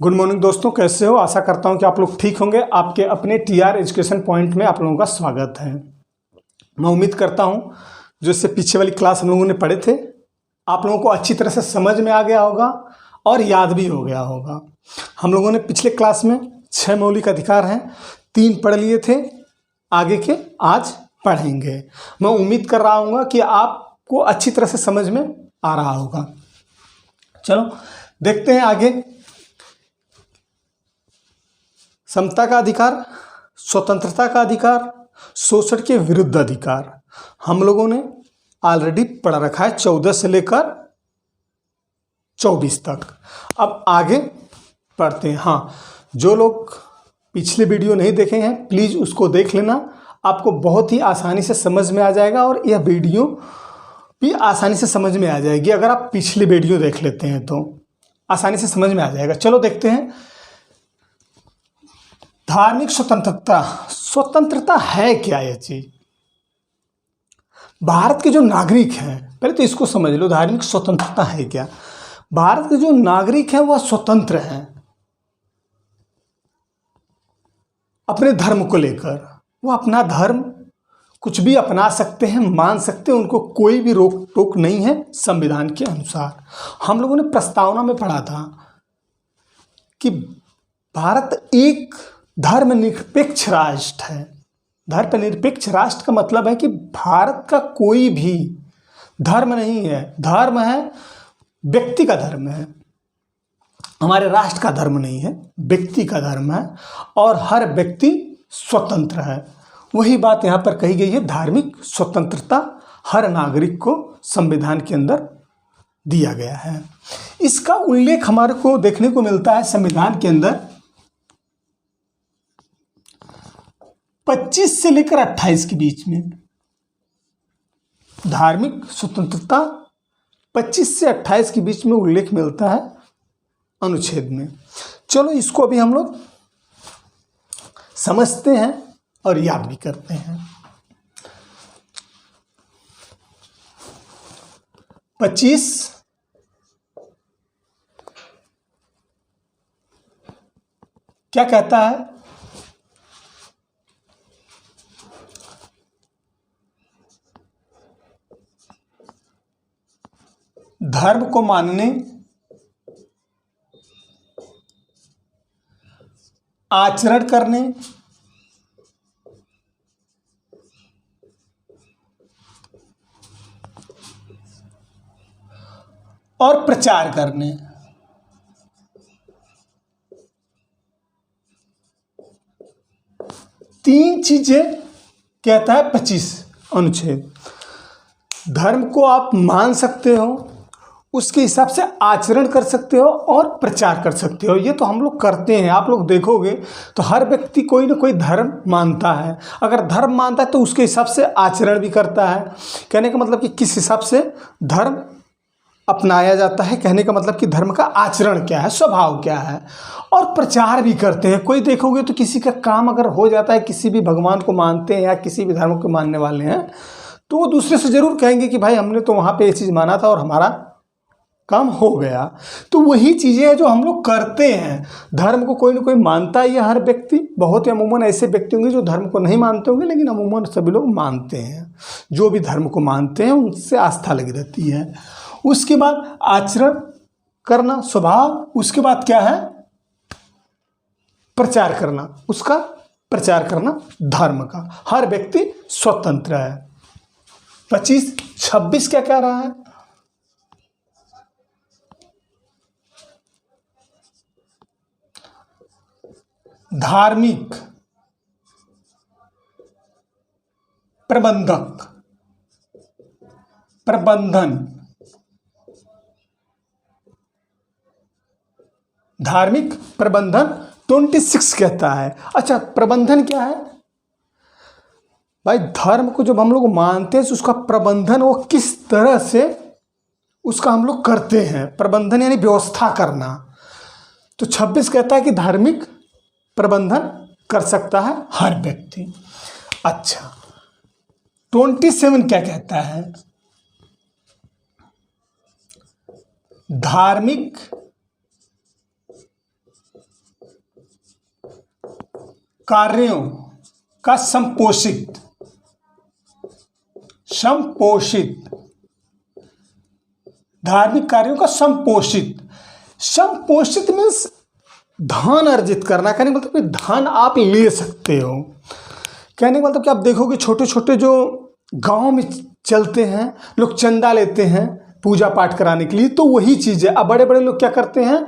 Good morning दोस्तों, कैसे हो। आशा करता हूं कि आप लोग ठीक होंगे। आपके अपने टीआर एजुकेशन पॉइंट में आप लोगों का स्वागत है। मैं उम्मीद करता हूं जो इससे पीछे वाली क्लास हम लोगों ने पढ़े थे आप लोगों को अच्छी तरह से समझ में आ गया होगा और याद भी हो गया होगा। हम लोगों ने पिछले क्लास में 6 मौलिक अधिकार हैं, 3 पढ़ लिए थे, आगे के आज पढ़ेंगे। मैं उम्मीद कर रहा हूँ कि आपको अच्छी तरह से समझ में आ रहा होगा। चलो देखते हैं आगे। समता का अधिकार, स्वतंत्रता का अधिकार, शोषण के विरुद्ध अधिकार हम लोगों ने ऑलरेडी पढ़ रखा है 14 से लेकर 24 तक। अब आगे पढ़ते हैं। हाँ, जो लोग पिछले वीडियो नहीं देखे हैं प्लीज़ उसको देख लेना, आपको बहुत ही आसानी से समझ में आ जाएगा और यह वीडियो भी आसानी से समझ में आ जाएगी। अगर आप पिछले वीडियो देख लेते हैं तो आसानी से समझ में आ जाएगा। चलो देखते हैं। धार्मिक स्वतंत्रता, स्वतंत्रता है क्या यह चीज? भारत के जो नागरिक हैं, पहले तो इसको समझ लो, धार्मिक स्वतंत्रता है क्या। भारत के जो नागरिक हैं वह स्वतंत्र हैं अपने धर्म को लेकर। वो अपना धर्म कुछ भी अपना सकते हैं, मान सकते हैं, उनको कोई भी रोक टोक नहीं है संविधान के अनुसार। हम लोगों ने प्रस्तावना में पढ़ा था कि भारत एक धर्मनिरपेक्ष राष्ट्र है। धर्मनिरपेक्ष राष्ट्र का मतलब है कि भारत का कोई भी धर्म नहीं है, धर्म है व्यक्ति का धर्म है, हमारे राष्ट्र का धर्म नहीं है, व्यक्ति का धर्म है और हर व्यक्ति स्वतंत्र है। वही बात यहाँ पर कही गई है, धार्मिक स्वतंत्रता हर नागरिक को संविधान के अंदर दिया गया है। इसका उल्लेख हमारे को देखने को मिलता है संविधान के अंदर 25 से लेकर 28 के बीच में। धार्मिक स्वतंत्रता 25 से 28 के बीच में उल्लेख मिलता है अनुच्छेद में। चलो इसको अभी हम लोग समझते हैं और याद भी करते हैं। 25 क्या कहता है? धर्म को मानने, आचरण करने और प्रचार करने, तीन चीजें कहता है 25 अनुच्छेद। धर्म को आप मान सकते हो, उसके हिसाब से आचरण कर सकते हो और प्रचार कर सकते हो। ये तो हम लोग करते हैं। आप लोग देखोगे तो हर व्यक्ति कोई ना कोई धर्म मानता है। अगर धर्म मानता है तो उसके हिसाब से आचरण भी करता है। कहने का मतलब कि किस हिसाब से धर्म अपनाया जाता है, कहने का मतलब कि धर्म का आचरण क्या है, स्वभाव क्या है, और प्रचार भी करते हैं। कोई देखोगे तो किसी का काम अगर हो जाता है, किसी भी भगवान को मानते हैं या किसी भी धर्म को मानने वाले हैं, तो वो दूसरे से जरूर कहेंगे कि भाई हमने तो वहाँ पे ये चीज़ माना था और हमारा काम हो गया। तो वही चीज़ें हैं जो हम लोग करते हैं। धर्म को कोई ना कोई मानता है, हर व्यक्ति। बहुत ही अमूमन ऐसे व्यक्ति होंगे जो धर्म को नहीं मानते होंगे, लेकिन अमूमन सभी लोग मानते हैं। जो भी धर्म को मानते हैं उनसे आस्था लगी रहती है। उसके बाद आचरण करना, स्वभाव। उसके बाद क्या है? प्रचार करना। उसका प्रचार करना धर्म का। हर व्यक्ति स्वतंत्र है। 25, 26 क्या कह रहा है? धार्मिक प्रबंधक, प्रबंधन। धार्मिक प्रबंधन 26 कहता है। अच्छा, प्रबंधन क्या है भाई? धर्म को जब हम लोग मानते हैं तो उसका प्रबंधन, वो किस तरह से उसका हम लोग करते हैं, प्रबंधन यानी व्यवस्था करना। तो 26 कहता है कि धार्मिक प्रबंधन कर सकता है हर व्यक्ति। अच्छा, 27 क्या कहता है? धार्मिक कार्यों का संपोषित धार्मिक कार्यों का संपोषित मीन्स धन अर्जित करना। कहने का मतलब कि धन आप ले सकते हो। कहने का मतलब कि आप देखोगे छोटे छोटे जो गांव में चलते हैं, लोग चंदा लेते हैं पूजा पाठ कराने के लिए, तो वही चीज़ है। अब बड़े बड़े लोग क्या करते हैं,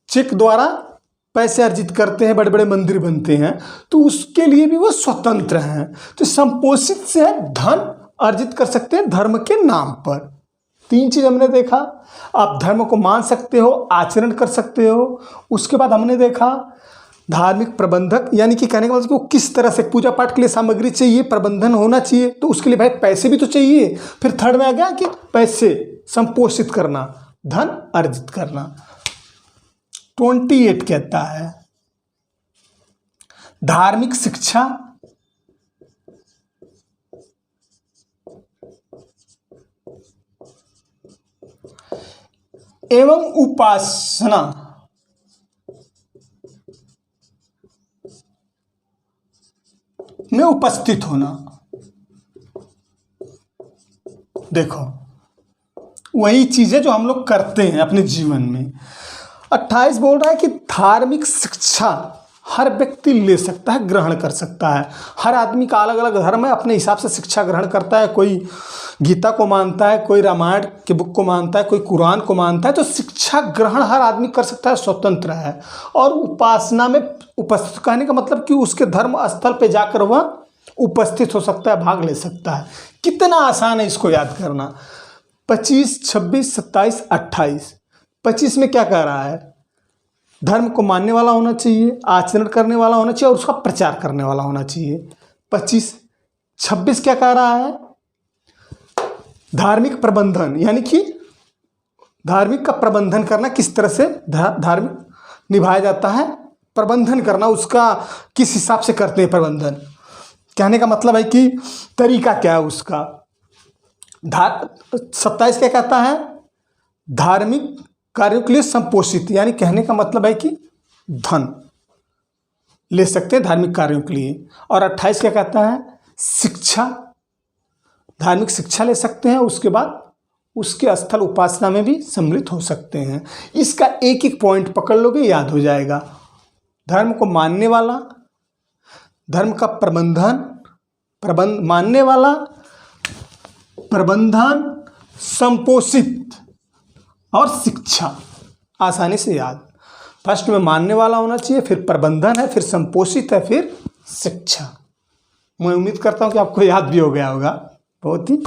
चेक द्वारा पैसे अर्जित करते हैं, बड़े बड़े मंदिर बनते हैं, तो उसके लिए भी वो स्वतंत्र हैं। तो संपोषित से है धन अर्जित कर सकते हैं धर्म के नाम पर। 3 चीज़ हमने देखा। आप धर्म को मान सकते हो, आचरण कर सकते हो। उसके बाद हमने देखा धार्मिक प्रबंधक, यानी कि कहने का मतलब कि वो किस तरह से पूजा पाठ के लिए सामग्री चाहिए, प्रबंधन होना चाहिए, तो उसके लिए भाई पैसे भी तो चाहिए। फिर थर्ड में आ गया कि पैसे संपोषित करना, धन अर्जित करना। 28 कहता है धार्मिक शिक्षा एवं उपासना में उपस्थित होना। देखो वही चीजें जो हम लोग करते हैं अपने जीवन में। 28 बोल रहा है कि धार्मिक शिक्षा हर व्यक्ति ले सकता है, ग्रहण कर सकता है। हर आदमी का अलग अलग धर्म है, अपने हिसाब से शिक्षा ग्रहण करता है। कोई गीता को मानता है, कोई रामायण के बुक को मानता है, कोई कुरान को मानता है। तो शिक्षा ग्रहण हर आदमी कर सकता है, स्वतंत्र है। और उपासना में उपस्थित, कहने का मतलब कि उसके धर्म स्थल पे जाकर वह उपस्थित हो सकता है, भाग ले सकता है। कितना आसान है इसको याद करना। 25, 26, 27, 28। 25 में क्या कह रहा है, धर्म को मानने वाला होना चाहिए, आचरण करने वाला होना चाहिए और उसका प्रचार करने वाला होना चाहिए। 25, 26 क्या कह रहा है, धार्मिक प्रबंधन, यानी कि धार्मिक का प्रबंधन करना, किस तरह से धार्मिक निभाया जाता है, प्रबंधन करना, उसका किस हिसाब से करते हैं प्रबंधन। कहने का मतलब है कि तरीका क्या है उसका। 27 क्या कहता है, धार्मिक कार्यों के लिए संपोषित, यानी कहने का मतलब है कि धन ले सकते हैं धार्मिक कार्यों के लिए। और 28 क्या कहता है, शिक्षा, धार्मिक शिक्षा ले सकते हैं, उसके बाद उसके स्थल उपासना में भी सम्मिलित हो सकते हैं। इसका एक एक पॉइंट पकड़ लोगे, याद हो जाएगा। धर्म को मानने वाला, धर्म का मानने वाला, प्रबंधन, संपोषित और शिक्षा। आसानी से याद, फर्स्ट में मानने वाला होना चाहिए, फिर प्रबंधन है, फिर संपोषित है, फिर शिक्षा। मैं उम्मीद करता हूं कि आपको याद भी हो गया होगा। बहुत ही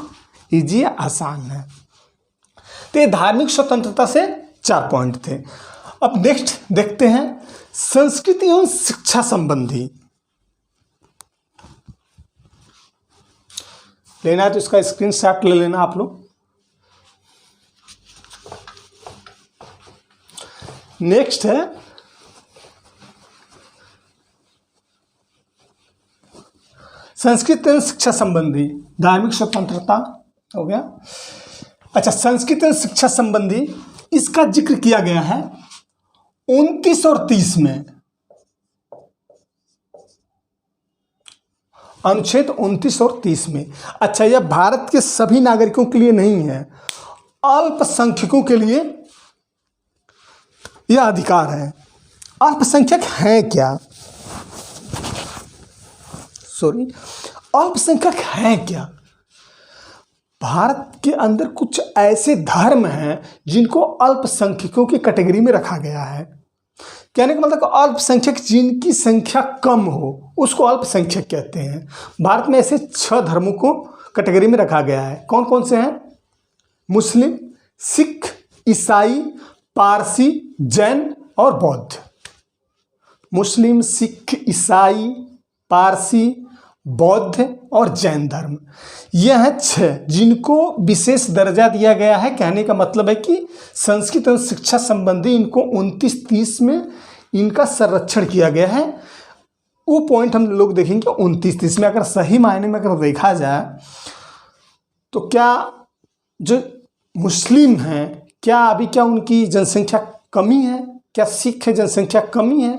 इजी, आसान है। तो ये धार्मिक स्वतंत्रता से 4 पॉइंट थे। अब नेक्स्ट देखते हैं संस्कृति एवं शिक्षा संबंधी। लेना है तो इसका स्क्रीनशॉट ले लेना आप लोग। नेक्स्ट है संस्कृति एवं शिक्षा संबंधी, धार्मिक स्वतंत्रता हो गया। अच्छा, संस्कृति एवं शिक्षा संबंधी, इसका जिक्र किया गया है 29 और 30 में। अनुच्छेद 29 और 30 में। अच्छा, यह भारत के सभी नागरिकों के लिए नहीं है, अल्पसंख्यकों के लिए यह अधिकार है। अल्पसंख्यक हैं क्या, अल्पसंख्यक हैं क्या? भारत के अंदर कुछ ऐसे धर्म हैं जिनको अल्पसंख्यकों की कैटेगरी में रखा गया है। कहने का मतलब अल्पसंख्यक जिनकी संख्या कम हो उसको अल्पसंख्यक कहते हैं। भारत में ऐसे 6 धर्मों को कैटेगरी में रखा गया है। कौन कौन से हैं? मुस्लिम, सिख, ईसाई, पारसी, जैन और बौद्ध। मुस्लिम, सिख, ईसाई, पारसी, बौद्ध और जैन धर्म, यह हैं 6 जिनको विशेष दर्जा दिया गया है। कहने का मतलब है कि संस्कृत और शिक्षा संबंधी इनको 29-30 में इनका संरक्षण किया गया है। वो पॉइंट हम लोग देखेंगे 29-30 में। अगर सही मायने में अगर देखा जाए तो क्या जो मुस्लिम हैं, क्या अभी क्या उनकी जनसंख्या कमी है? क्या सिख है जनसंख्या कमी है?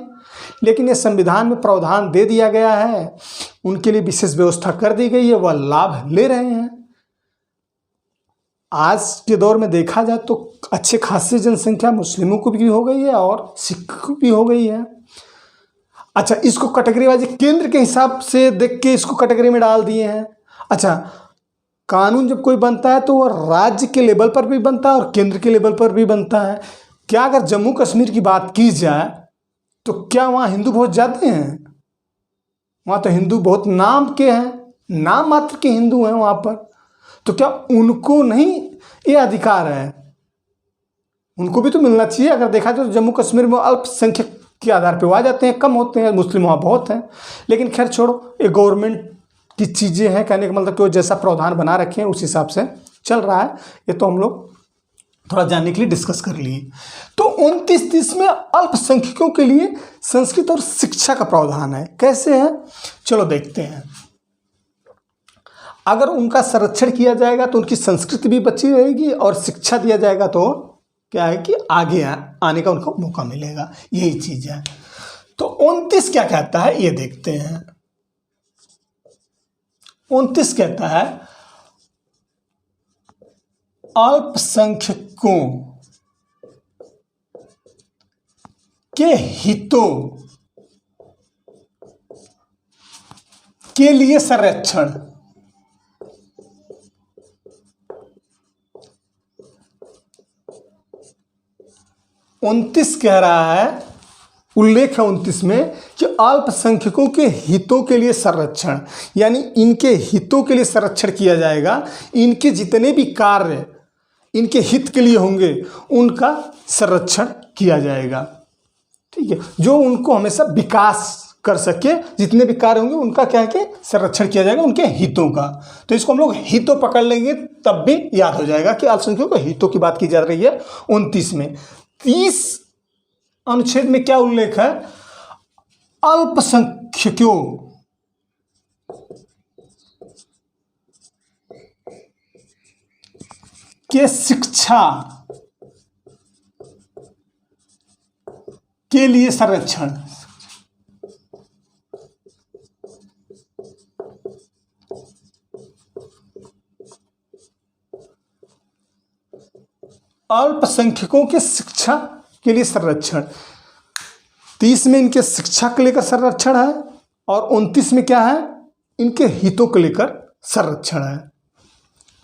लेकिन ये संविधान में प्रावधान दे दिया गया है, उनके लिए विशेष व्यवस्था कर दी गई है, वह लाभ ले रहे हैं। आज के दौर में देखा जाए तो अच्छे खासी जनसंख्या मुस्लिमों को भी हो गई है और सिख भी हो गई है। अच्छा, इसको कैटेगरी वाइज केंद्र के हिसाब से देख के इसको कैटेगरी में डाल दिए हैं। अच्छा, कानून जब कोई बनता है तो वह राज्य के लेवल पर भी बनता है और केंद्र के लेवल पर भी बनता है। क्या अगर जम्मू कश्मीर की बात की जाए तो क्या वहाँ हिंदू बहुत ज़्यादा हैं? वहाँ तो हिंदू बहुत नाम के हैं, नाम मात्र के हिंदू हैं वहाँ पर। तो क्या उनको नहीं ये अधिकार है? उनको भी तो मिलना चाहिए। अगर देखा जाए तो जम्मू कश्मीर में अल्पसंख्यक के आधार पे वो आ जाते हैं, कम होते हैं, मुस्लिम वहाँ बहुत हैं। लेकिन खैर छोड़ो, ये गवर्नमेंट की चीज़ें हैं, कहने का मतलब कि वो जैसा प्रावधान बना रखे हैं उस हिसाब से चल रहा है। ये तो हम लोग थोड़ा जानने के लिए डिस्कस कर लिए। तो 29-30 में अल्पसंख्यकों के लिए संस्कृत और शिक्षा का प्रावधान है। कैसे है, चलो देखते हैं। अगर उनका संरक्षण किया जाएगा तो उनकी संस्कृति भी बची रहेगी और शिक्षा दिया जाएगा तो क्या है कि आगे आने का उनको मौका मिलेगा। यही चीज़ है। तो 29 क्या कहता है ये देखते हैं। 29 कहता है अल्पसंख्यकों के हितों के लिए संरक्षण। उनतीस कह रहा है, उल्लेख है 29 में कि अल्पसंख्यकों के हितों के लिए संरक्षण, यानी इनके हितों के लिए संरक्षण किया जाएगा। इनके जितने भी कार्य इनके हित के लिए होंगे उनका संरक्षण किया जाएगा। ठीक है, जो उनको हमेशा विकास कर सके, जितने भी कार्य होंगे उनका क्या है कि संरक्षण किया जाएगा, उनके हितों का। तो इसको हम लोग हितों पकड़ लेंगे तब भी याद हो जाएगा कि अल्पसंख्यकों के हितों की बात की जा रही है 29 में। 30 अनुच्छेद में क्या उल्लेख है? अल्पसंख्यकों के शिक्षा के लिए संरक्षण। अल्पसंख्यकों के शिक्षा के लिए संरक्षण। 30 में इनके शिक्षा को लेकर संरक्षण है और 29 में क्या है? इनके हितों को लेकर संरक्षण है।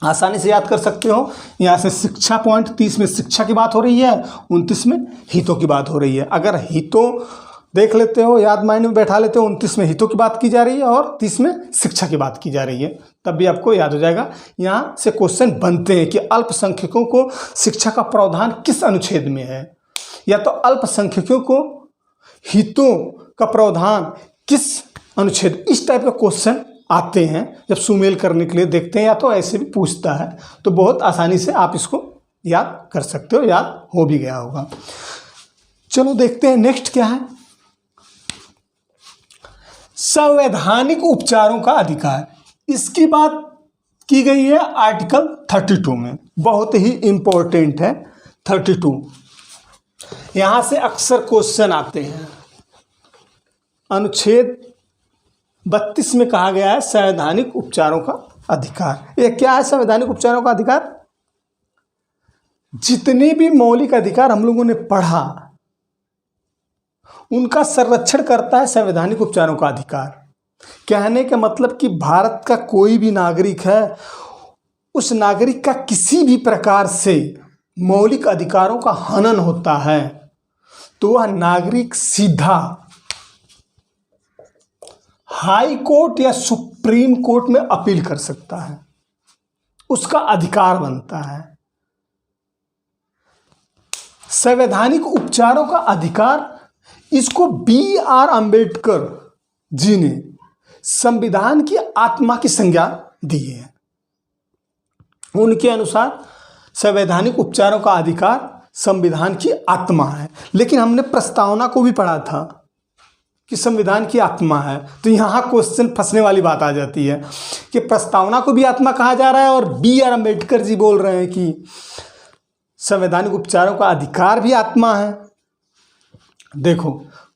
आसानी से याद कर सकते हो। यहाँ से शिक्षा पॉइंट, 30 में शिक्षा की बात हो रही है, 29 में हितों की बात हो रही है। अगर हितों देख लेते हो, याद माइंड में बैठा लेते हो, 29 में हितों की बात की जा रही है और 30 में शिक्षा की बात की जा रही है, तब भी आपको याद हो जाएगा। यहाँ से क्वेश्चन बनते हैं कि अल्पसंख्यकों को शिक्षा का प्रावधान किस अनुच्छेद में है, या तो अल्पसंख्यकों को हितों का प्रावधान किस अनुच्छेद। इस टाइप का क्वेश्चन आते हैं जब सुमेल करने के लिए देखते हैं, या तो ऐसे भी पूछता है। तो बहुत आसानी से आप इसको याद कर सकते हो, याद हो भी गया होगा। चलो देखते हैं नेक्स्ट क्या है। संवैधानिक उपचारों का अधिकार, इसकी बात की गई है आर्टिकल 32 में। बहुत ही इंपॉर्टेंट है 32। यहां से अक्सर क्वेश्चन आते हैं। अनुच्छेद 32 में कहा गया है संवैधानिक उपचारों का अधिकार। यह क्या है संवैधानिक उपचारों का अधिकार? जितने भी मौलिक अधिकार हम लोगों ने पढ़ा उनका संरक्षण करता है संवैधानिक उपचारों का अधिकार। कहने का मतलब कि भारत का कोई भी नागरिक है, उस नागरिक का किसी भी प्रकार से मौलिक अधिकारों का हनन होता है तो वह नागरिक सीधा हाई कोर्ट या सुप्रीम कोर्ट में अपील कर सकता है, उसका अधिकार बनता है। संवैधानिक उपचारों का अधिकार, इसको B.R. अम्बेडकर जी ने संविधान की आत्मा की संज्ञा दी है। उनके अनुसार संवैधानिक उपचारों का अधिकार संविधान की आत्मा है। लेकिन हमने प्रस्तावना को भी पढ़ा था कि संविधान की आत्मा है, तो यहाँ क्वेश्चन फंसने वाली बात आ जाती है कि प्रस्तावना को भी आत्मा कहा जा रहा है और B.R. अम्बेडकर जी बोल रहे हैं कि संवैधानिक उपचारों का अधिकार भी आत्मा है। देखो,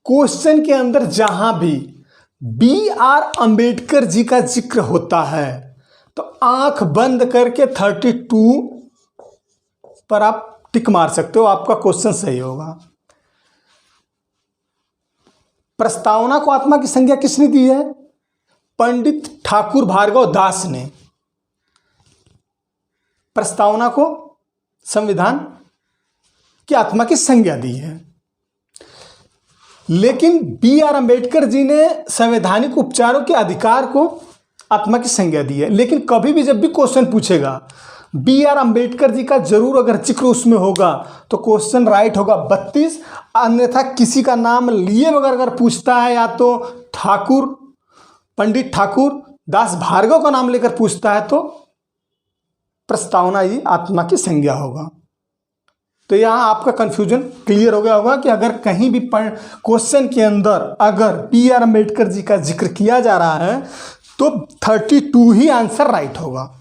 क्वेश्चन के अंदर जहां भी B.R. अम्बेडकर जी का जिक्र होता है तो आंख बंद करके 32 पर आप टिक मार सकते हो, आपका क्वेश्चन सही होगा। प्रस्तावना को आत्मा की संज्ञा किसने दी है? पंडित ठाकुर भार्गव दास ने प्रस्तावना को संविधान की आत्मा की संज्ञा दी है। लेकिन B.R. अम्बेडकर जी ने संवैधानिक उपचारों के अधिकार को आत्मा की संज्ञा दी है। लेकिन कभी भी जब भी क्वेश्चन पूछेगा B.R. अम्बेडकर जी का जरूर अगर जिक्र उसमें होगा तो क्वेश्चन राइट होगा 32। अन्यथा किसी का नाम लिए बगैर अगर पूछता है या तो ठाकुर, पंडित ठाकुर दास भार्गव का नाम लेकर पूछता है तो प्रस्तावना ही आत्मा की संज्ञा होगा। तो यहाँ आपका कंफ्यूजन क्लियर हो गया होगा कि अगर कहीं भी क्वेश्चन के अंदर अगर B.R. अम्बेडकर जी का जिक्र किया जा रहा है तो 32 ही आंसर राइट होगा।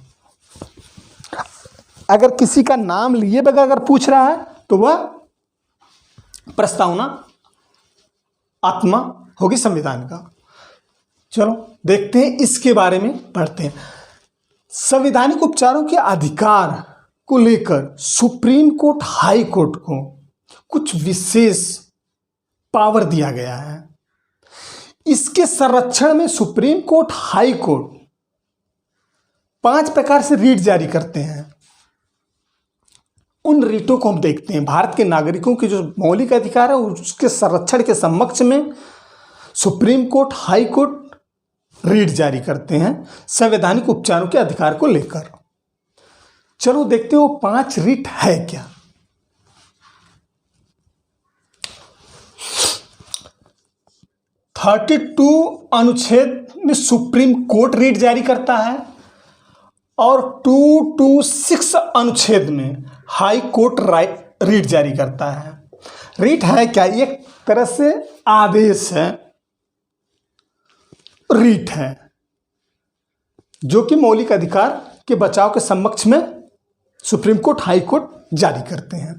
अगर किसी का नाम लिए बगैर अगर पूछ रहा है तो वह प्रस्तावना आत्मा होगी संविधान का। चलो देखते हैं, इसके बारे में पढ़ते हैं। संवैधानिक उपचारों के अधिकार को लेकर सुप्रीम कोर्ट, हाई कोर्ट को कुछ विशेष पावर दिया गया है। इसके संरक्षण में सुप्रीम कोर्ट, हाई कोर्ट 5 प्रकार से रीट जारी करते हैं। उन रीटों को हम देखते हैं। भारत के नागरिकों के जो मौलिक अधिकार है उसके संरक्षण के समक्ष में supreme court, high court writ जारी करते हैं संवैधानिक उपचारों के अधिकार को लेकर। चलो देखते हैं वो 5 रीट है क्या। अनुच्छेद में सुप्रीम कोर्ट रीट जारी करता है और 226 अनुच्छेद में हाई कोर्ट रीट जारी करता है। रीट है क्या? एक तरह से आदेश है, रीट है जो कि मौलिक अधिकार के बचाव के समक्ष में सुप्रीम कोर्ट, हाई कोर्ट जारी करते हैं।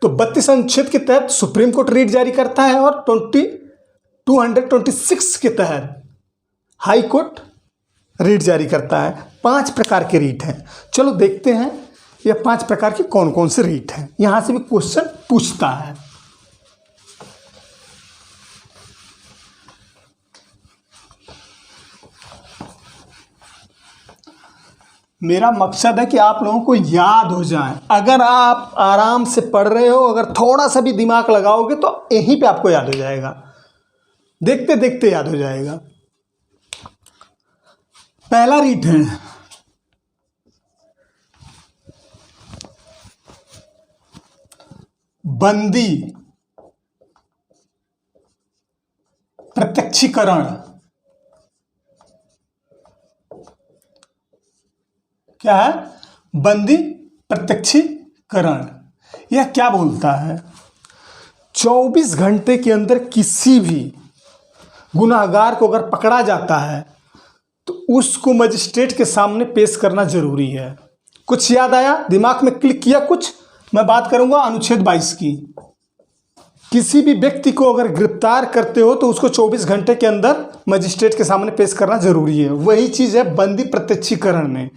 तो 32 अनुच्छेद के तहत सुप्रीम कोर्ट रीट जारी करता है और 226 के तहत हाई कोर्ट रीट जारी करता है। 5 प्रकार के रीट हैं। चलो देखते हैं ये 5 प्रकार के कौन कौन से रीट हैं। यहां से भी क्वेश्चन पूछता है। मेरा मकसद है कि आप लोगों को याद हो जाए। अगर आप आराम से पढ़ रहे हो, अगर थोड़ा सा भी दिमाग लगाओगे तो यहीं पे आपको याद हो जाएगा, देखते देखते याद हो जाएगा। पहला रीट है बंदी प्रत्यक्षीकरण। क्या है? बंदी प्रत्यक्षीकरण। यह क्या बोलता है? 24 घंटे के अंदर किसी भी गुनाहगार को अगर पकड़ा जाता है तो उसको मजिस्ट्रेट के सामने पेश करना जरूरी है। कुछ याद आया? दिमाग में क्लिक किया कुछ? मैं बात करूंगा अनुच्छेद 22 की। किसी भी व्यक्ति को अगर गिरफ्तार करते हो तो उसको 24 घंटे के अंदर मजिस्ट्रेट के सामने पेश करना जरूरी है। वही चीज है बंदी प्रत्यक्षीकरण में।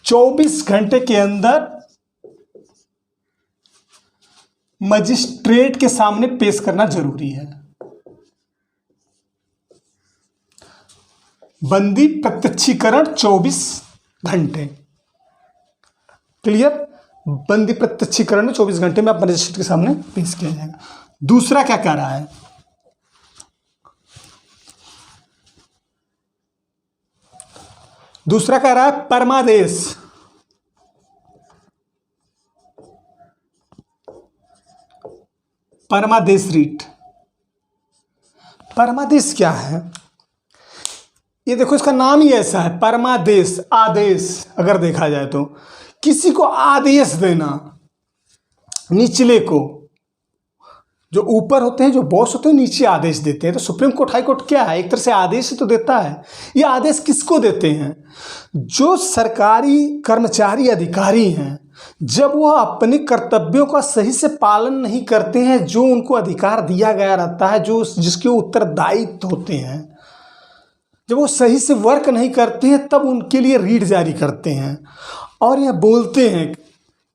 24 घंटे के अंदर मजिस्ट्रेट के सामने पेश करना जरूरी है। बंदी प्रत्यक्षीकरण 24 घंटे। क्लियर? बंदी प्रत्यक्षीकरण में 24 घंटे में आप मजिस्ट्रेट के सामने पेश किया जाएगा। दूसरा क्या कह रहा है? दूसरा कह रहा है परमादेश। परमादेश रीट। परमादेश क्या है? ये देखो इसका नाम ही ऐसा है, परमादेश, आदेश। अगर देखा जाए तो किसी को आदेश देना, निचले को, जो ऊपर होते हैं, जो बॉस होते हैं, नीचे आदेश देते हैं। तो सुप्रीम कोर्ट, हाई कोर्ट क्या है? एक तरह से आदेश ही तो देता है। ये आदेश किसको देते हैं? जो सरकारी कर्मचारी, अधिकारी हैं जब वह अपने कर्तव्यों का सही से पालन नहीं करते हैं, जो उनको अधिकार दिया गया रहता है, जो जिसके उत्तरदायित्व होते हैं, जब वो सही से वर्क नहीं करते हैं, तब उनके लिए रीट जारी करते हैं और यह बोलते हैं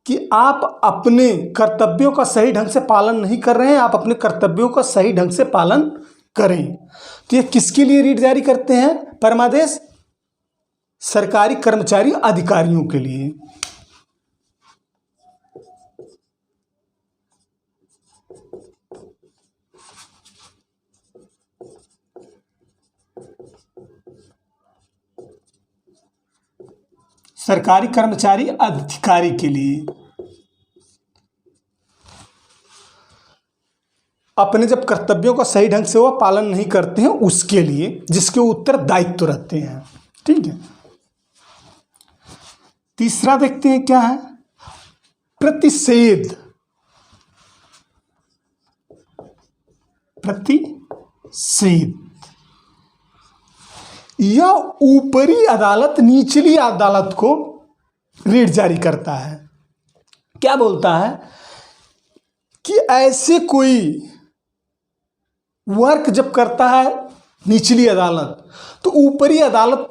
कि आप अपने कर्तव्यों का सही ढंग से पालन नहीं कर रहे हैं, आप अपने कर्तव्यों का सही ढंग से पालन करें। तो ये किसके लिए रीट जारी करते हैं? परमादेश सरकारी कर्मचारी अधिकारियों के लिए। सरकारी कर्मचारी अधिकारी के लिए अपने जब कर्तव्यों का सही ढंग से वह पालन नहीं करते हैं, उसके लिए जिसके उत्तरदायित्व रहते हैं। ठीक है, तीसरा देखते हैं क्या है? प्रतिषेध। प्रतिषेध यह ऊपरी अदालत निचली अदालत को रीट जारी करता है। क्या बोलता है कि ऐसे कोई वर्क जब करता है निचली अदालत, तो ऊपरी अदालत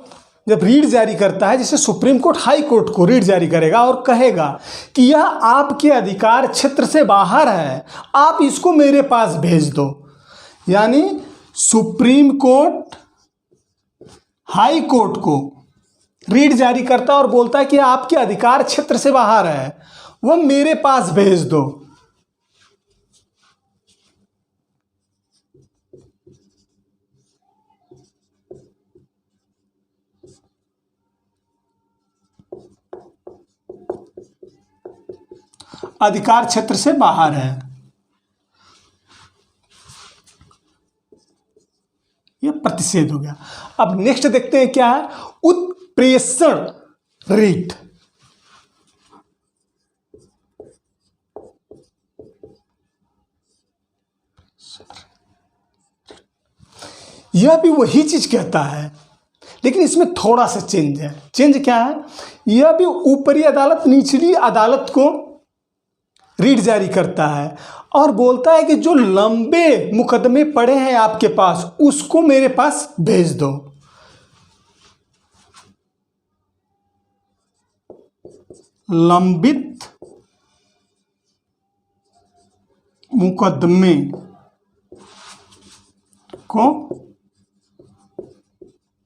जब रीट जारी करता है, जैसे सुप्रीम कोर्ट हाई कोर्ट को रीट जारी करेगा और कहेगा कि यह आपके अधिकार क्षेत्र से बाहर है, आप इसको मेरे पास भेज दो। यानी सुप्रीम कोर्ट हाई कोर्ट को रीट जारी करता है और बोलता है कि आपके अधिकार क्षेत्र से बाहर है, वह मेरे पास भेज दो। अधिकार क्षेत्र से बाहर है, यह प्रतिषेध हो गया। अब नेक्स्ट देखते हैं क्या है? उत्प्रेषण रीट। यह भी वही चीज कहता है, लेकिन इसमें थोड़ा सा चेंज है। चेंज क्या है? यह भी ऊपरी अदालत निचली अदालत को रीट जारी करता है और बोलता है कि जो लंबे मुकदमे पड़े हैं आपके पास, उसको मेरे पास भेज दो। लंबित मुकदमे को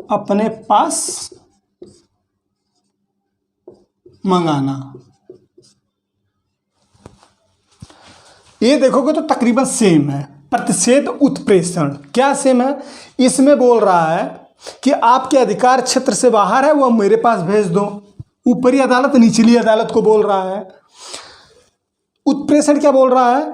अपने पास मंगाना। ये देखोगे तो तकरीबन सेम है। प्रतिषेध उत्प्रेषण क्या सेम है? इसमें बोल रहा है कि आपके अधिकार क्षेत्र से बाहर है, वह मेरे पास भेज दो। ऊपरी अदालत निचली अदालत को बोल रहा है। उत्प्रेषण क्या बोल रहा है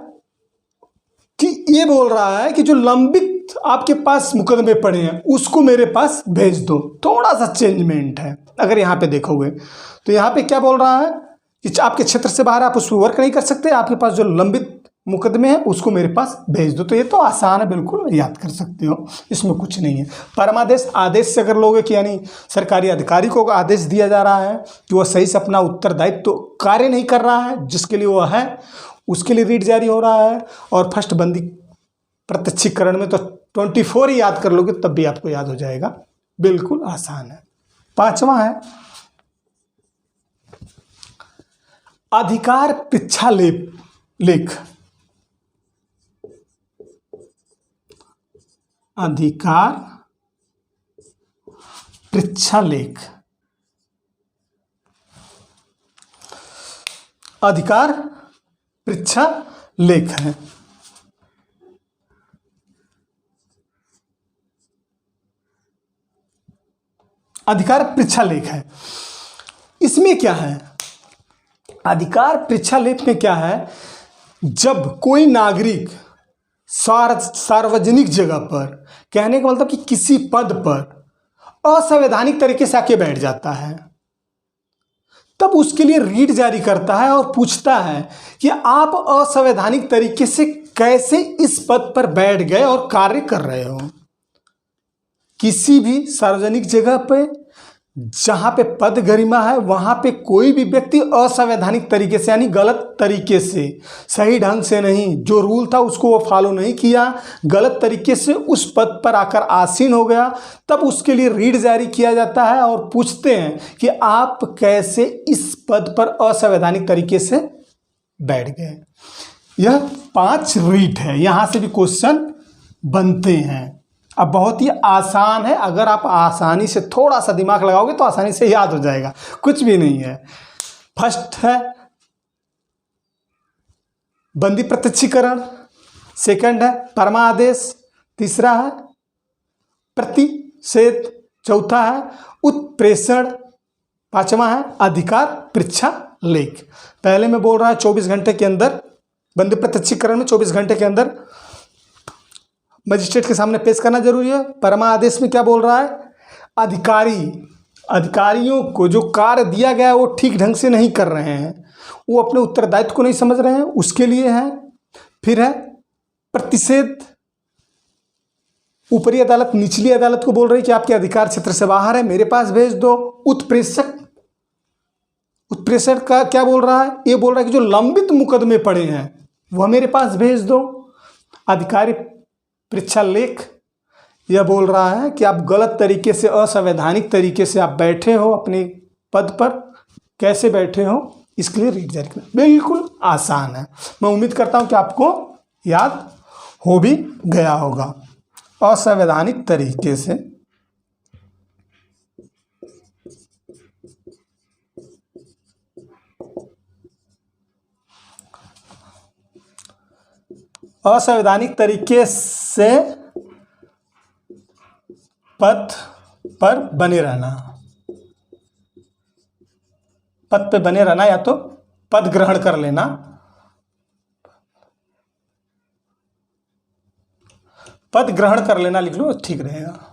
कि ये बोल रहा है कि जो लंबित आपके पास मुकदमे पड़े हैं, उसको मेरे पास भेज दो। थोड़ा सा चेंजमेंट है। अगर यहाँ पे देखोगे तो यहाँ पे क्या बोल रहा है कि आपके क्षेत्र से बाहर, आप उस पर वर्क नहीं कर सकते, आपके पास जो लंबित मुकदमे हैं उसको मेरे पास भेज दो। तो ये तो आसान है, बिल्कुल याद कर सकते हो, इसमें कुछ नहीं है। परमादेश आदेश से अगर लोगे कि यानी सरकारी अधिकारी को आदेश दिया जा रहा है कि वह सही से अपना उत्तरदायित्व तो कार्य नहीं कर रहा है जिसके लिए वह है, उसके लिए रीट जारी हो रहा है। और फर्स्ट बंदी प्रत्यक्षीकरण में तो 24 ही याद कर लोगे तब भी आपको याद हो जाएगा, बिल्कुल आसान है। पांचवा है अधिकार पृच्छा लेख। अधिकार पृच्छा लेख। अधिकार पृच्छा लेख है। अधिकार पृच्छा लेख है। इसमें क्या है? अधिकार पृच्छा लेख में क्या है? जब कोई नागरिक सार्वजनिक जगह पर, कहने का मतलब कि किसी पद पर असंवैधानिक तरीके से आके बैठ जाता है, तब उसके लिए रीट जारी करता है और पूछता है कि आप असंवैधानिक तरीके से कैसे इस पद पर बैठ गए और कार्य कर रहे हो। किसी भी सार्वजनिक जगह पे जहां पे पद गरिमा है वहां पे कोई भी व्यक्ति असंवैधानिक तरीके से यानी गलत तरीके से, सही ढंग से नहीं, जो रूल था उसको वो फॉलो नहीं किया, गलत तरीके से उस पद पर आकर आसीन हो गया, तब उसके लिए रीट जारी किया जाता है और पूछते हैं कि आप कैसे इस पद पर असंवैधानिक तरीके से बैठ गए। यह 5 रीट है, यहां से भी क्वेश्चन बनते हैं। अब बहुत ही आसान है, अगर आप आसानी से थोड़ा सा दिमाग लगाओगे तो आसानी से याद हो जाएगा, कुछ भी नहीं है। फर्स्ट है बंदी प्रत्यक्षीकरण, सेकंड है परमादेश, तीसरा है प्रतिषेध, चौथा है उत्प्रेषण, पांचवा है अधिकार परीक्षा लेख। पहले में बोल रहा है 24 घंटे के अंदर, बंदी प्रत्यक्षीकरण में 24 घंटे के अंदर मजिस्ट्रेट के सामने पेश करना जरूरी है। परमादेश में क्या बोल रहा है, अधिकारियों को जो कार्य दिया गया है वो ठीक ढंग से नहीं कर रहे हैं, वो अपने उत्तरदायित्व को नहीं समझ रहे हैं, उसके लिए है। फिर है प्रतिषेध, ऊपरी अदालत निचली अदालत को बोल रही है कि आपके अधिकार क्षेत्र से बाहर है, मेरे पास भेज दो। उत्प्रेषण का क्या बोल रहा है, ये बोल रहा है कि जो लंबित मुकदमे पड़े हैं वह मेरे पास भेज दो। अधिकारी परीक्षा लेख यह बोल रहा है कि आप गलत तरीके से, असंवैधानिक तरीके से आप बैठे हो अपने पद पर, कैसे बैठे हो, इसके लिए रीट जारी करना। बिल्कुल आसान है, मैं उम्मीद करता हूं कि आपको याद हो भी गया होगा। असंवैधानिक तरीके से पद पर बने रहना, पद पे बने रहना या तो पद ग्रहण कर लेना, पद ग्रहण कर लेना लिख लो, ठीक रहेगा।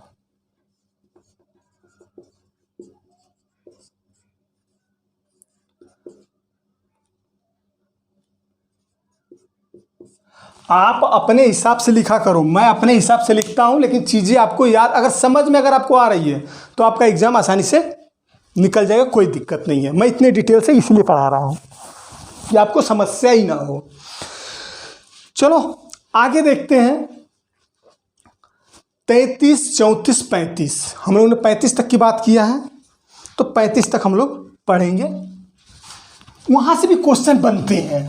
आप अपने हिसाब से लिखा करो, मैं अपने हिसाब से लिखता हूं, लेकिन चीजें आपको याद, अगर समझ में अगर आपको आ रही है तो आपका एग्जाम आसानी से निकल जाएगा, कोई दिक्कत नहीं है। मैं इतने डिटेल से इसलिए पढ़ा रहा हूं कि आपको समस्या ही ना हो। चलो आगे देखते हैं। 33, 34, 35, हम लोगों ने 35 तक की बात किया है, तो 35 तक हम लोग पढ़ेंगे, वहां से भी क्वेश्चन बनते हैं।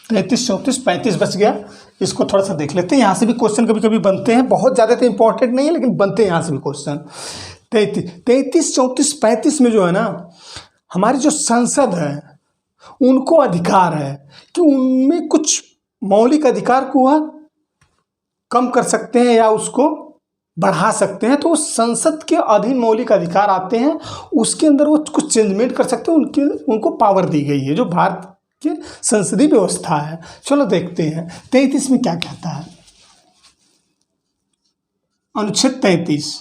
33, 34, 35 बच गया, इसको थोड़ा सा देख लेते हैं। यहाँ से भी क्वेश्चन कभी कभी बनते हैं, बहुत ज़्यादा तो इंपॉर्टेंट नहीं है, लेकिन बनते हैं यहाँ से भी क्वेश्चन। 33, 34, 35 में जो है ना, हमारी जो संसद है उनको अधिकार है कि उनमें कुछ मौलिक अधिकार को वह कम कर सकते हैं या उसको बढ़ा सकते हैं, तो वो संसद के अधीन मौलिक अधिकार आते हैं, उसके अंदर वो कुछ चेंजमेंट कर सकते हैं, उनको पावर दी गई है, जो भारत कि संसदीय व्यवस्था है। चलो देखते हैं 33 में क्या कहता है। अनुच्छेद 33,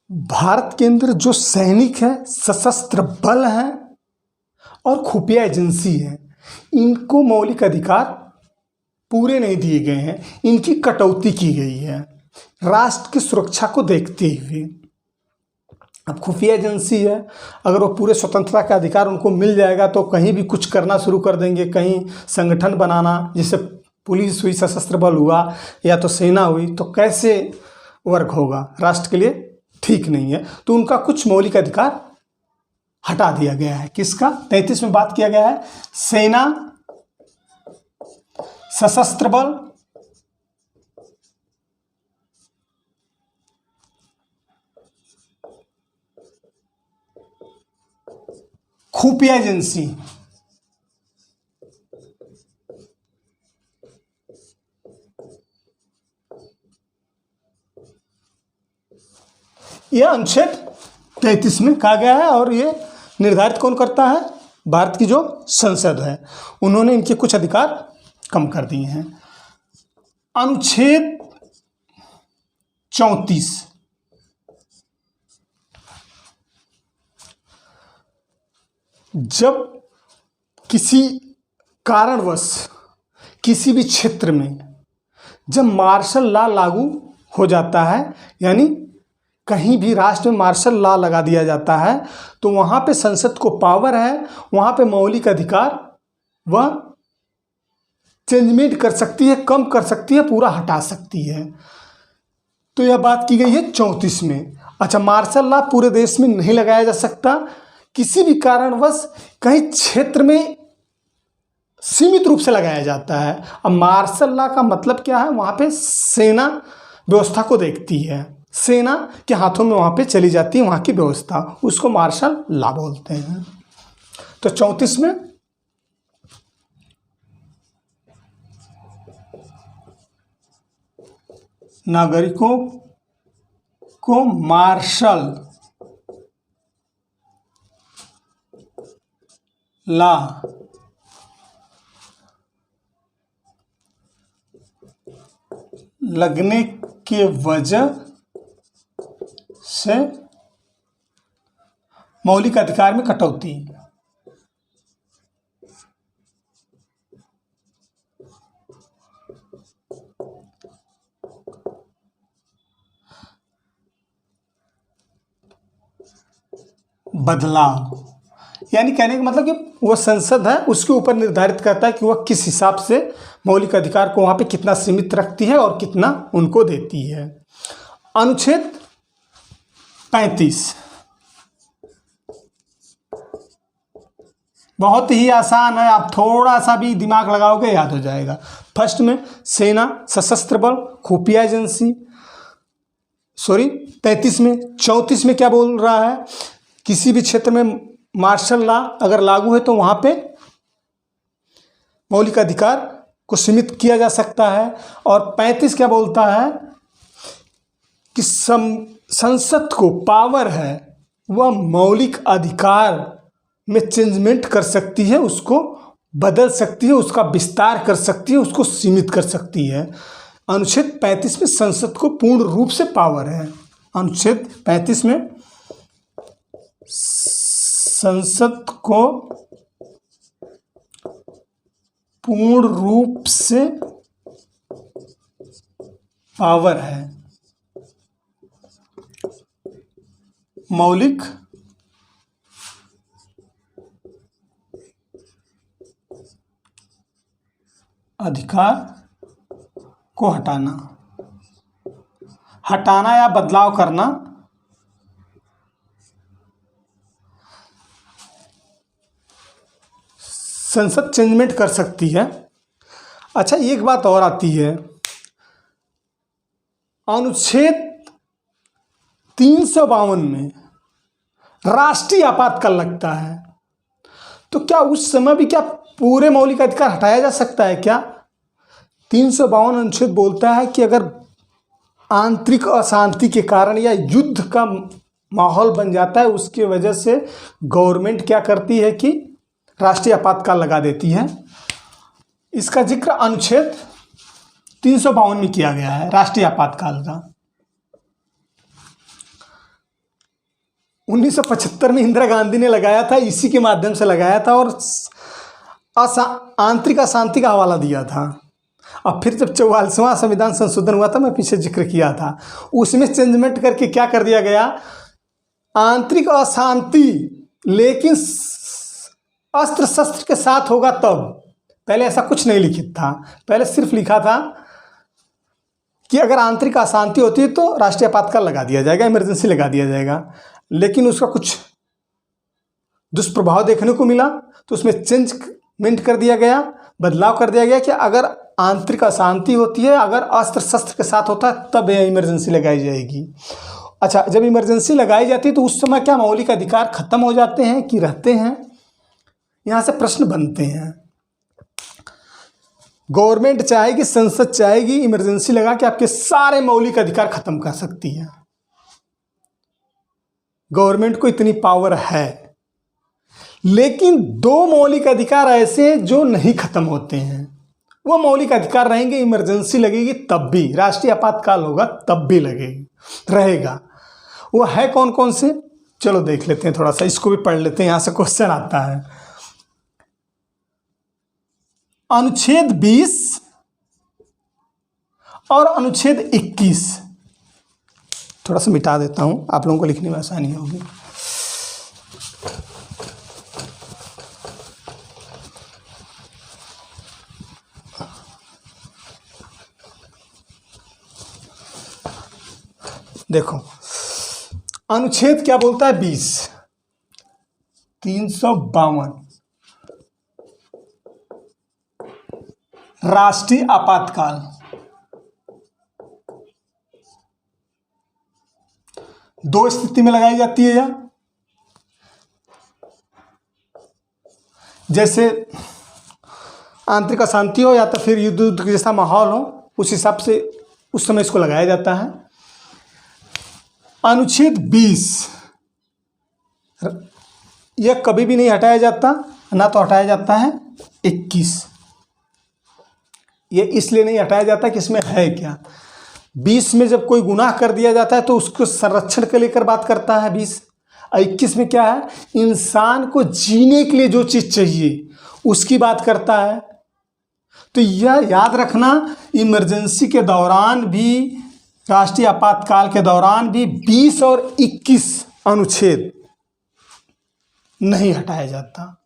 भारत के अंदर जो सैनिक है, सशस्त्र बल है और खुफिया एजेंसी है, इनको मौलिक अधिकार पूरे नहीं दिए गए हैं, इनकी कटौती की गई है राष्ट्र की सुरक्षा को देखते हुए। अब खुफिया एजेंसी है, अगर वो पूरे स्वतंत्रता का अधिकार उनको मिल जाएगा तो कहीं भी कुछ करना शुरू कर देंगे, कहीं संगठन बनाना, जैसे पुलिस हुई, सशस्त्र बल हुआ या तो सेना हुई, तो कैसे वर्क होगा, राष्ट्र के लिए ठीक नहीं है। तो उनका कुछ मौलिक अधिकार हटा दिया गया है। किसका? 33 में बात किया गया है सेना, सशस्त्र बल, खुफिया एजेंसी, यह अनुच्छेद 33 में कहा गया है और ये निर्धारित कौन करता है? भारत की जो संसद है, उन्होंने इनके कुछ अधिकार कम कर दिए हैं। अनुच्छेद 34, जब किसी कारणवश किसी भी क्षेत्र में जब मार्शल लॉ लागू हो जाता है, यानी कहीं भी राष्ट्र में मार्शल लॉ लगा दिया जाता है, तो वहाँ पे संसद को पावर है, वहाँ पे मौलिक अधिकार वह चेंजमेंट कर सकती है, कम कर सकती है, पूरा हटा सकती है। तो यह बात की गई है 34 में। अच्छा, मार्शल लॉ पूरे देश में नहीं लगाया जा सकता, किसी भी कारणवश कहीं क्षेत्र में सीमित रूप से लगाया जाता है। अब मार्शल लॉ का मतलब क्या है, वहाँ पे सेना व्यवस्था को देखती है, सेना के हाथों में वहाँ पे चली जाती है वहाँ की व्यवस्था, उसको मार्शल लॉ बोलते हैं। तो 34 में नागरिकों को मार्शल लॉ लगने के वजह से मौलिक अधिकार में कटौती। बदलाव, यानी कहने का मतलब कि वह संसद है उसके ऊपर निर्धारित करता है कि वह किस हिसाब से मौलिक अधिकार को वहाँ पे कितना सीमित रखती है और कितना उनको देती है। अनुच्छेद 35 बहुत ही आसान है, आप थोड़ा सा भी दिमाग लगाओगे याद हो जाएगा। फर्स्ट में सेना, सशस्त्र बल, खुफिया एजेंसी, 33 में। 34 में क्या बोल रहा है, किसी भी क्षेत्र में मार्शल लॉ अगर लागू है तो वहाँ पे मौलिक अधिकार को सीमित किया जा सकता है। और 35 क्या बोलता है कि संसद को पावर है, वह मौलिक अधिकार में चेंजमेंट कर सकती है, उसको बदल सकती है, उसका विस्तार कर सकती है, उसको सीमित कर सकती है। अनुच्छेद 35 में संसद को पूर्ण रूप से पावर है। अनुच्छेद 35 में संसद को पूर्ण रूप से पावर है, मौलिक अधिकार को हटाना या बदलाव करना संसद चेंजमेंट कर सकती है। अच्छा, एक बात और आती है, अनुच्छेद 352 में राष्ट्रीय आपातकाल लगता है, तो क्या उस समय भी क्या पूरे मौलिक अधिकार हटाया जा सकता है क्या? 352 अनुच्छेद बोलता है कि अगर आंतरिक अशांति के कारण या युद्ध का माहौल बन जाता है, उसके वजह से गवर्नमेंट क्या करती है कि राष्ट्रीय आपातकाल लगा देती है। इसका जिक्र अनुच्छेद 352 में किया गया है राष्ट्रीय आपातकाल का। 1975 में इंदिरा गांधी ने लगाया था, इसी के माध्यम से लगाया था और आंतरिक अशांति का हवाला दिया था। अब फिर जब 44वां संविधान संशोधन हुआ था, मैं पीछे जिक्र किया था, उसमें चेंजमेंट करके क्या कर दिया गया, आंतरिक अशांति लेकिन अस्त्र शस्त्र के साथ होगा तब। पहले ऐसा कुछ नहीं लिखित था, पहले सिर्फ लिखा था कि अगर आंतरिक अशांति होती है तो राष्ट्रीय आपातकाल लगा दिया जाएगा, इमरजेंसी लगा दिया जाएगा। लेकिन उसका कुछ दुष्प्रभाव देखने को मिला, तो उसमें चेंजमेंट कर दिया गया, बदलाव कर दिया गया कि अगर आंतरिक अशांति होती है, अगर अस्त्र शस्त्र के साथ होता है, तब यह इमरजेंसी लगाई जाएगी। अच्छा, जब इमरजेंसी लगाई जाती है तो उस समय क्या मौलिक अधिकार खत्म हो जाते हैं कि रहते हैं? यहाँ से प्रश्न बनते हैं। गवर्नमेंट चाहेगी, संसद चाहेगी, इमरजेंसी लगा के आपके सारे मौलिक अधिकार खत्म कर सकती है। गवर्नमेंट को इतनी पावर है, लेकिन दो मौलिक अधिकार ऐसे हैं जो नहीं खत्म होते हैं। वो मौलिक अधिकार रहेंगे, इमरजेंसी लगेगी तब भी, राष्ट्रीय आपातकाल होगा तब भी लगेगी, रहेगा। वो है कौन कौन से, चलो देख लेते हैं, थोड़ा सा इसको भी पढ़ लेते हैं, यहाँ से क्वेश्चन आता है। अनुच्छेद 20 और अनुच्छेद 21, थोड़ा सा मिटा देता हूं, आप लोगों को लिखने में आसानी होगी। देखो अनुच्छेद क्या बोलता है, 20, 352 राष्ट्रीय आपातकाल। दो स्थिति में लगाई जाती है यह, जैसे आंतरिक अशांति हो या तो फिर युद्ध जैसा माहौल हो, उस हिसाब से उस समय इसको लगाया जाता है। अनुच्छेद 20 यह कभी भी नहीं हटाया जाता, ना तो हटाया जाता है 21। ये इसलिए नहीं हटाया जाता कि इसमें है क्या। 20 में जब कोई गुनाह कर दिया जाता है तो उसको संरक्षण के लेकर बात करता है 20। 21 में क्या है, इंसान को जीने के लिए जो चीज़ चाहिए उसकी बात करता है। तो यह याद रखना, इमरजेंसी के दौरान भी, राष्ट्रीय आपातकाल के दौरान भी 20 और 21 अनुच्छेद नहीं हटाया जाता,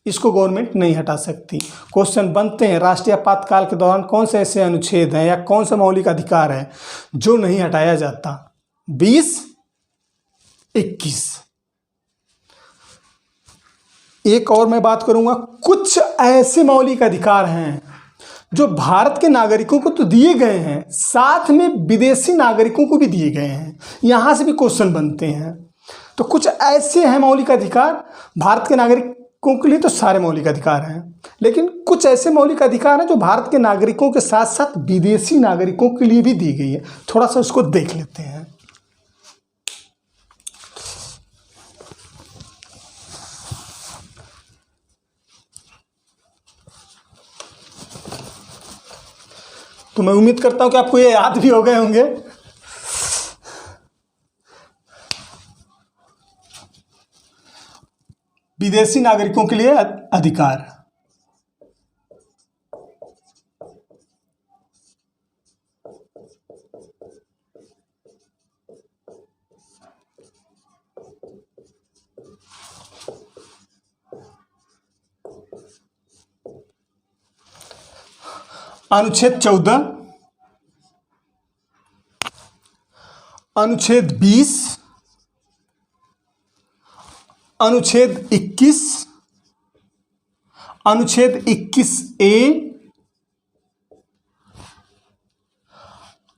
इसको गवर्नमेंट नहीं हटा सकती। क्वेश्चन बनते हैं, राष्ट्रीय आपातकाल के दौरान कौन से ऐसे अनुच्छेद हैं या कौन सा मौलिक अधिकार है जो नहीं हटाया जाता, 20, 21। एक और मैं बात करूंगा, कुछ ऐसे मौलिक अधिकार हैं जो भारत के नागरिकों को तो दिए गए हैं, साथ में विदेशी नागरिकों को भी दिए गए हैं, यहां से भी क्वेश्चन बनते हैं। तो कुछ ऐसे हैं मौलिक अधिकार, भारत के नागरिकों के लिए तो सारे मौलिक अधिकार हैं, लेकिन कुछ ऐसे मौलिक अधिकार हैं जो भारत के नागरिकों के साथ साथ विदेशी नागरिकों के लिए भी दी गई है। थोड़ा सा उसको देख लेते हैं। तो मैं उम्मीद करता हूं कि आपको ये याद भी हो गए होंगे। विदेशी नागरिकों के लिए अधिकार, अनुच्छेद 14, अनुच्छेद 20, अनुच्छेद 21, अनुच्छेद 21A,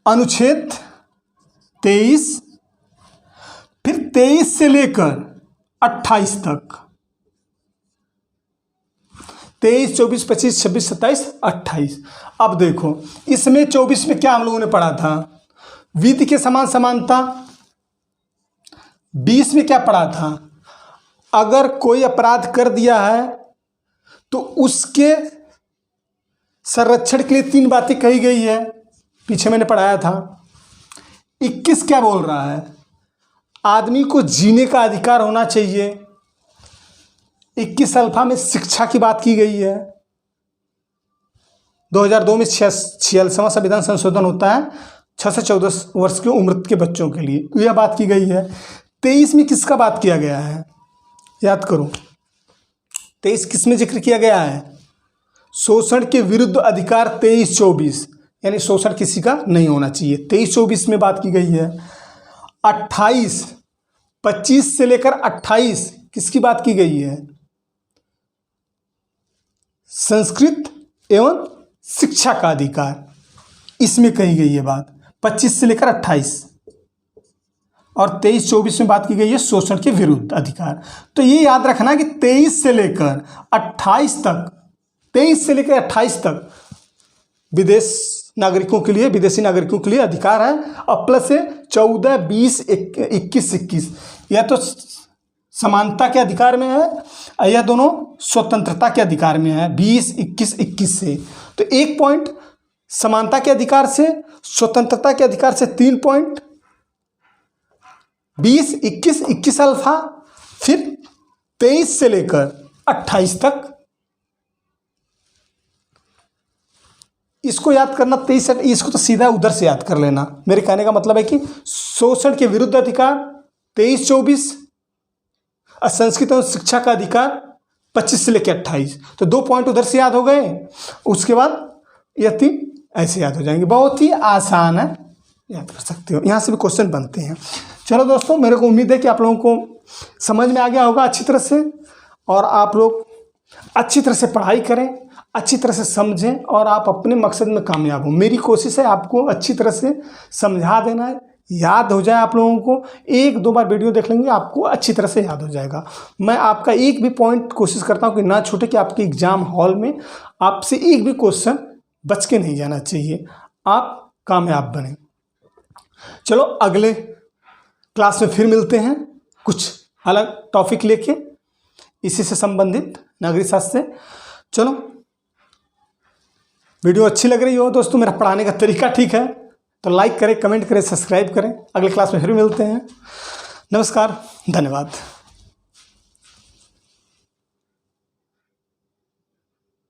अनुच्छेद 23, फिर 23 से लेकर 28 तक, 23, 24, 25, 26, 27, 28। अब देखो इसमें 24 में क्या हम लोगों ने पढ़ा था, विधि के समान समानता। 20 में क्या पढ़ा था, अगर कोई अपराध कर दिया है तो उसके संरक्षण के लिए 3 बातें कही गई है, पीछे मैंने पढ़ाया था। 21 क्या बोल रहा है, आदमी को जीने का अधिकार होना चाहिए। 21 अल्फा में शिक्षा की बात की गई है। 2002 में 46वां संविधान संशोधन होता है 6 से 14 वर्ष की उम्र के बच्चों के लिए, यह बात की गई है। 23 में किसका बात किया गया है, याद करो। 23 किस में जिक्र किया गया है, शोषण के विरुद्ध अधिकार 23-24, यानी शोषण किसी का नहीं होना चाहिए। 23-24 में बात की गई है। 28, 25 से लेकर 28 किसकी बात की गई है, संस्कृत एवं शिक्षा का अधिकार, इसमें कही गई है बात। 25 से लेकर 28 और 23-24 में बात की गई है शोषण के विरुद्ध अधिकार। तो ये याद रखना कि 23 से लेकर 28 तक, 23 से लेकर 28 तक विदेशी नागरिकों के लिए अधिकार है, और प्लस से 14, 20, 21, 21 यह तो समानता के अधिकार में है, यह दोनों स्वतंत्रता के अधिकार में है। 20, 21, 21 से तो 1 पॉइंट समानता के अधिकार से, स्वतंत्रता के अधिकार से 3 पॉइंट, 20, 21, 21 अल्फा, फिर 23 से लेकर 28 तक इसको याद करना 23 इसको तो सीधा उधर से याद कर लेना। मेरे कहने का मतलब है कि शोषण के विरुद्ध अधिकार 23-24, संस्कृत और शिक्षा का अधिकार 25 से लेकर 28। तो 2 पॉइंट उधर से याद हो गए। उसके बाद ये 3 ऐसे याद हो जाएंगे। बहुत ही आसान है, याद कर सकते हो। यहाँ से भी क्वेश्चन बनते हैं। चलो दोस्तों, मेरे को उम्मीद है कि आप लोगों को समझ में आ गया होगा अच्छी तरह से, और आप लोग अच्छी तरह से पढ़ाई करें, अच्छी तरह से समझें और आप अपने मकसद में कामयाब हो। मेरी कोशिश है आपको अच्छी तरह से समझा देना है, याद हो जाए आप लोगों को। 1-2 बार वीडियो देख लेंगे, आपको अच्छी तरह से याद हो जाएगा। मैं आपका एक भी पॉइंट कोशिश करता हूँ कि ना छूटे, कि आपके एग्जाम हॉल में आपसे एक भी क्वेश्चन बच के नहीं जाना चाहिए, आप कामयाब बने। चलो अगले क्लास में फिर मिलते हैं कुछ अलग टॉपिक लेके, इसी से संबंधित नागरिक शास्त्र से। चलो, वीडियो अच्छी लग रही हो दोस्तों, मेरा पढ़ाने का तरीका ठीक है तो लाइक करें, कमेंट करें, सब्सक्राइब करें। अगले क्लास में फिर मिलते हैं। नमस्कार, धन्यवाद।